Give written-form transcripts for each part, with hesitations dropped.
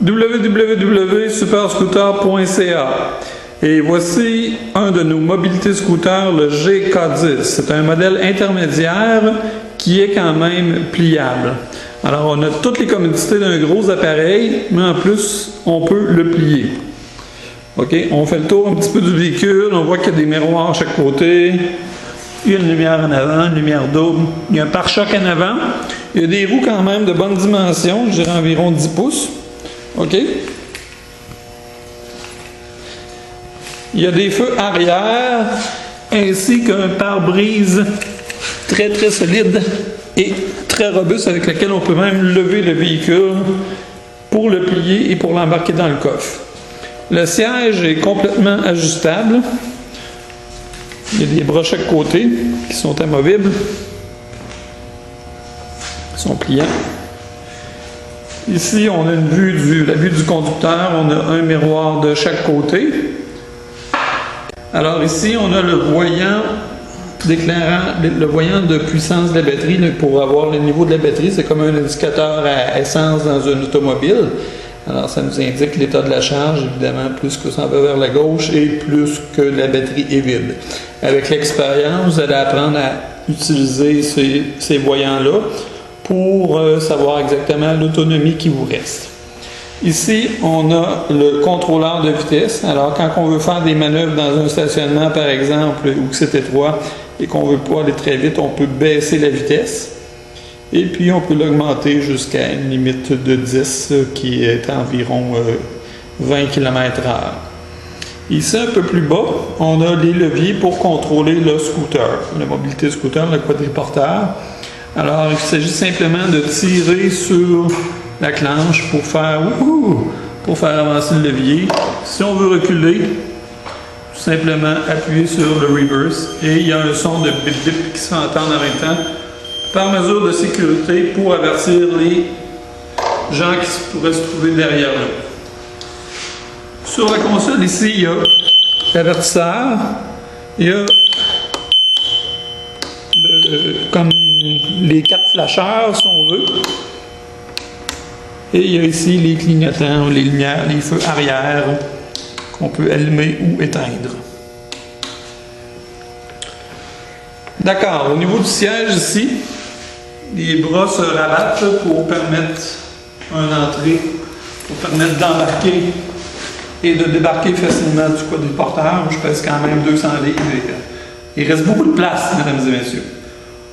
www.superscooter.ca. Et voici un de nos mobilités scooters, le GK10. C'est un modèle intermédiaire qui est quand même pliable. Alors on a toutes les commodités d'un gros appareil, mais en plus on peut le plier. OK, on fait le tour un petit peu du véhicule, on voit qu'il y a des miroirs à chaque côté. Il y a une lumière en avant, une lumière double. Il y a un pare-choc en avant. Il y a des roues quand même de bonne dimension, je dirais environ 10 pouces. OK? Il y a des feux arrière, ainsi qu'un pare-brise très très solide et très robuste avec lequel on peut même lever le véhicule pour le plier et pour l'embarquer dans le coffre. Le siège est complètement ajustable. Il y a des bras à chaque côté qui sont amovibles. Ils sont pliants. Ici, on a la vue du conducteur. On a un miroir de chaque côté. Alors ici, on a le voyant déclarant, le voyant de puissance de la batterie pour avoir le niveau de la batterie. C'est comme un indicateur à essence dans une automobile. Alors, ça nous indique l'état de la charge, évidemment, plus que ça va vers la gauche et plus que la batterie est vide. Avec l'expérience, vous allez apprendre à utiliser ces voyants-là pour savoir exactement l'autonomie qui vous reste. Ici, on a le contrôleur de vitesse. Alors, quand on veut faire des manœuvres dans un stationnement, par exemple, où c'est étroit et qu'on ne veut pas aller très vite, on peut baisser la vitesse. Et puis, on peut l'augmenter jusqu'à une limite de 10 qui est environ 20 km/h. Ici, un peu plus bas, on a les leviers pour contrôler le scooter, la mobilité scooter, le quadriporteur. Alors, il s'agit simplement de tirer sur la clenche pour faire avancer le levier. Si on veut reculer, tout simplement appuyer sur le reverse et il y a un son de bip bip qui se fait entendre en même temps, par mesure de sécurité pour avertir les gens qui pourraient se trouver derrière nous. Sur la console, ici, il y a l'avertisseur, il y a comme les 4 flasheurs, si on veut, et il y a ici les clignotants, les lumières, les feux arrière qu'on peut allumer ou éteindre. D'accord, au niveau du siège ici, les bras se rabattent pour permettre une entrée, pour permettre d'embarquer et de débarquer facilement du quadriporteur. Je pèse quand même 200 livres. Il reste beaucoup de place, mesdames et messieurs.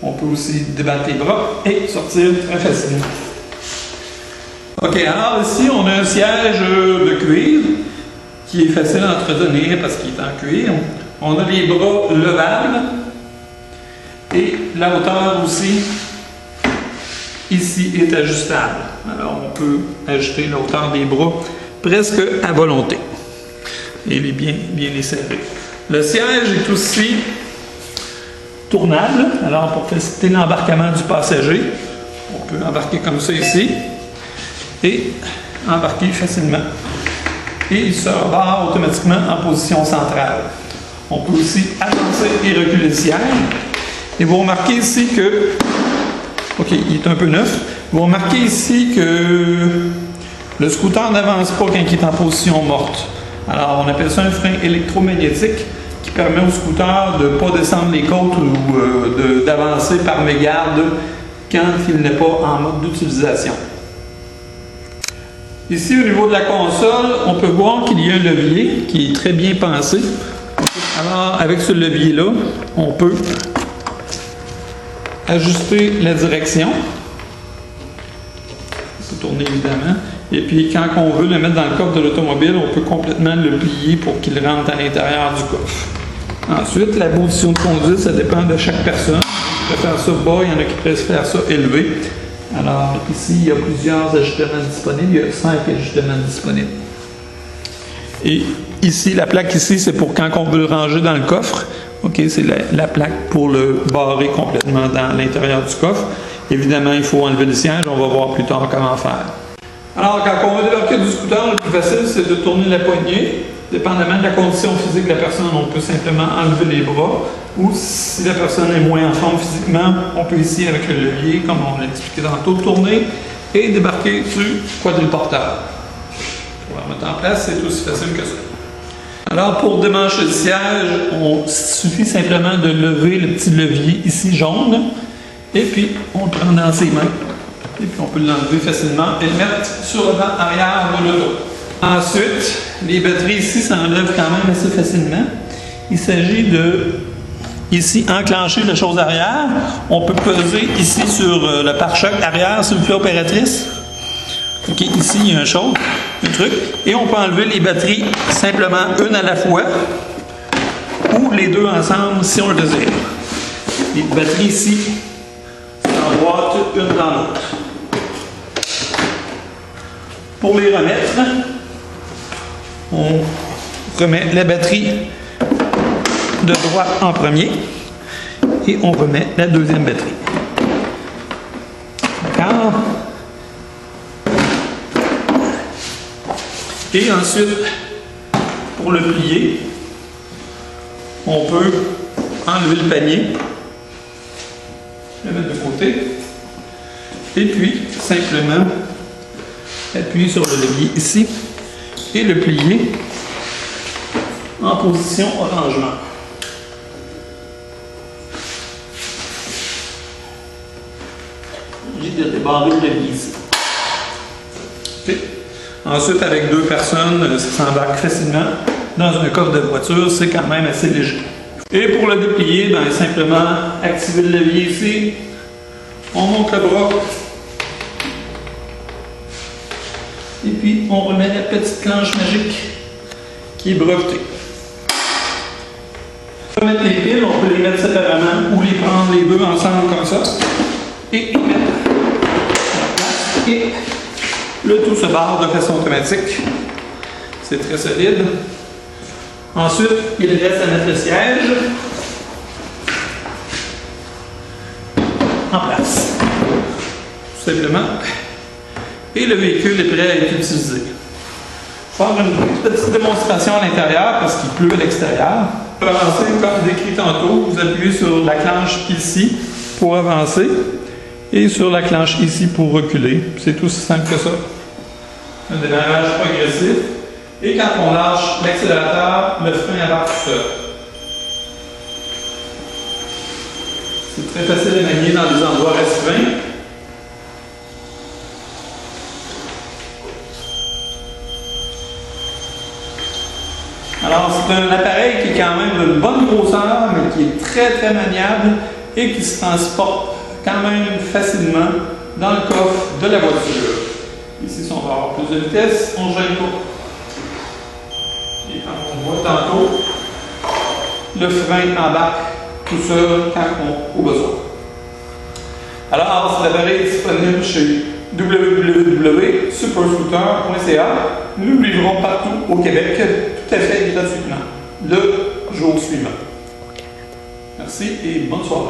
On peut aussi débattre les bras et sortir très facilement. OK, alors ici, on a un siège de cuir qui est facile à entretenir parce qu'il est en cuir. On a les bras levables et la hauteur aussi ici est ajustable. Alors, on peut ajuster la hauteur des bras presque à volonté. Et il est bien serré. Le siège est aussi tournable. Alors, pour faciliter l'embarquement du passager, on peut embarquer comme ça ici et embarquer facilement. Et il se rebarre automatiquement en position centrale. On peut aussi avancer et reculer le siège. Et vous remarquez ici que, OK, il est un peu neuf. Vous remarquez ici que le scooter n'avance pas quand il est en position morte. Alors, on appelle ça un frein électromagnétique qui permet au scooter de ne pas descendre les côtes ou d'avancer par mégarde quand il n'est pas en mode d'utilisation. Ici, au niveau de la console, on peut voir qu'il y a un levier qui est très bien pensé. Alors, avec ce levier-là, on peut ajuster la direction. On peut tourner évidemment. Et puis, quand on veut le mettre dans le coffre de l'automobile, on peut complètement le plier pour qu'il rentre à l'intérieur du coffre. Ensuite, la position de conduite, ça dépend de chaque personne. Il peut faire ça bas, il y en a qui préfèrent ça élevé. Alors, ici, il y a plusieurs ajustements disponibles. Il y a 5 ajustements disponibles. Et ici, la plaque ici, c'est pour quand on veut le ranger dans le coffre. OK, c'est la plaque pour le barrer complètement dans l'intérieur du coffre. Évidemment, il faut enlever le siège. On va voir plus tard comment faire. Alors, quand on va débarquer du scooter, le plus facile, c'est de tourner la poignée. Dépendamment de la condition physique de la personne, on peut simplement enlever les bras. Ou si la personne est moins en forme physiquement, on peut ici, avec le levier, comme on l'a expliqué tantôt, tourner et débarquer sur quadriporteur. remettre en place, c'est aussi facile que ça. Alors pour démancher le siège, on suffit simplement de lever le petit levier ici jaune, et puis on le prend dans ses mains, et puis on peut l'enlever facilement et le mettre sur le banc arrière de l'auto. Ensuite, les batteries ici s'enlèvent quand même assez facilement. Il s'agit de, ici, enclencher la chose arrière. On peut peser ici sur le pare-choc arrière, s'il vous plaît, opératrice. OK, ici, il y a un truc. Et on peut enlever les batteries simplement une à la fois ou les deux ensemble si on le désire. Les batteries ici s'emboîtent une dans l'autre. Pour les remettre, on remet la batterie de droite en premier et on remet la deuxième batterie. D'accord? Et ensuite, pour le plier, on peut enlever le panier, le mettre de côté, et puis simplement appuyer sur le levier ici et le plier en position arrangement. J'ai débarré le levier ici. Okay. Ensuite, avec deux personnes, ça s'embarque facilement. Dans un coffre de voiture, c'est quand même assez léger. Et pour le déplier, ben, simplement activer le levier ici. On monte le bras. Et puis, on remet la petite planche magique qui est brevetée. On peut mettre les piles, on peut les mettre séparément ou les prendre les deux ensemble comme ça. Et les mettre en place. Et le tout se barre de façon automatique. C'est très solide. Ensuite, il reste à mettre le siège en place. Tout simplement. Et le véhicule est prêt à être utilisé. Je vais faire une petite démonstration à l'intérieur parce qu'il pleut à l'extérieur. Pour avancer, comme décrit tantôt, vous appuyez sur la clenche ici pour avancer et sur la clenche ici pour reculer. C'est tout aussi simple que ça. Un démarrage progressif. Et quand on lâche l'accélérateur, le frein embarque tout seul. C'est très facile à manier dans des endroits restreints. Alors, c'est un appareil qui est quand même d'une bonne grosseur, mais qui est très très maniable et qui se transporte quand même facilement dans le coffre de la voiture. Ici, si on va avoir plus de vitesse, on ne gêne pas. Et quand on voit tantôt, le frein embarque tout seul quand on a besoin. Alors, cet appareil est disponible chez www.superscooter.ca. Nous le livrons partout au Québec, tout à fait gratuitement, le jour suivant. Merci et bonne soirée.